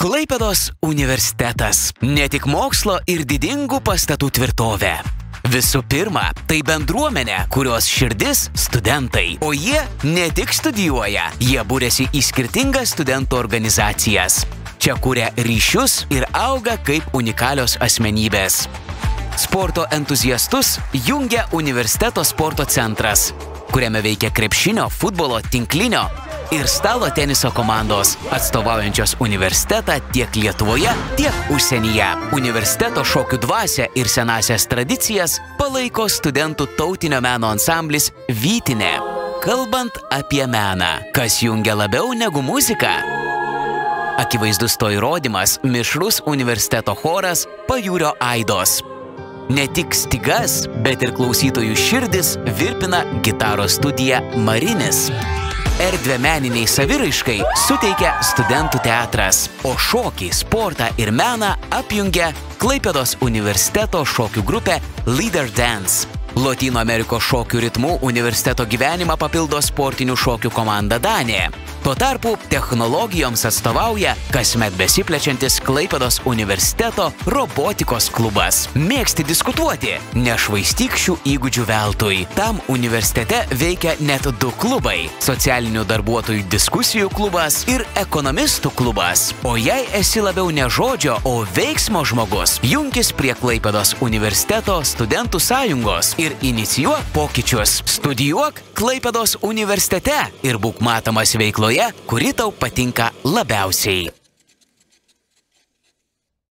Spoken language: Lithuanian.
Klaipėdos universitetas. Ne tik mokslo ir didingų pastatų tvirtovė. Visų pirma, tai bendruomenė, kurios širdis – studentai. O jie ne tik studijuoja, jie būrėsi į skirtingas studentų organizacijas. Čia kuria ryšius ir auga kaip unikalios asmenybės. Sporto entuziastus jungia universiteto sporto centras, kuriame veikia krepšinio, futbolo, tinklinio ir stalo teniso komandos, atstovaujančios universitetą tiek Lietuvoje, tiek užsienyje. Universiteto šokių dvasią ir senasias tradicijas palaiko studentų tautinio meno ansamblis Vytinė. Kalbant apie meną, kas jungia labiau negu muzika? Akivaizdus to įrodymas – mišrus universiteto choras Pajūrio aidos. Ne tik stygas, bet ir klausytojų širdis virpina gitaros studija Marinis. Erdvę meniniai saviraiškai suteikia studentų teatras, o šokį, sportą ir meną apjungia Klaipėdos universiteto šokių grupė Leader Dance. Lotynų Amerikos šokių ritmų universiteto gyvenimą papildo sportinių šokių komanda Danė. Tuo tarpu technologijoms atstovauja kasmet besiplečiantis Klaipėdos universiteto robotikos klubas. Mėgsti diskutuoti? Nešvaistyk šių įgūdžių veltui. Tam universitete veikia net 2 klubai – socialinių darbuotojų diskusijų klubas ir ekonomistų klubas. O jei esi labiau ne žodžio, o veiksmo žmogus, junkis prie Klaipėdos universiteto studentų sąjungos ir inicijuok pokyčius. Studijuok Klaipėdos universitete ir būk matomas veikloje, kuri tau patinka labiausiai.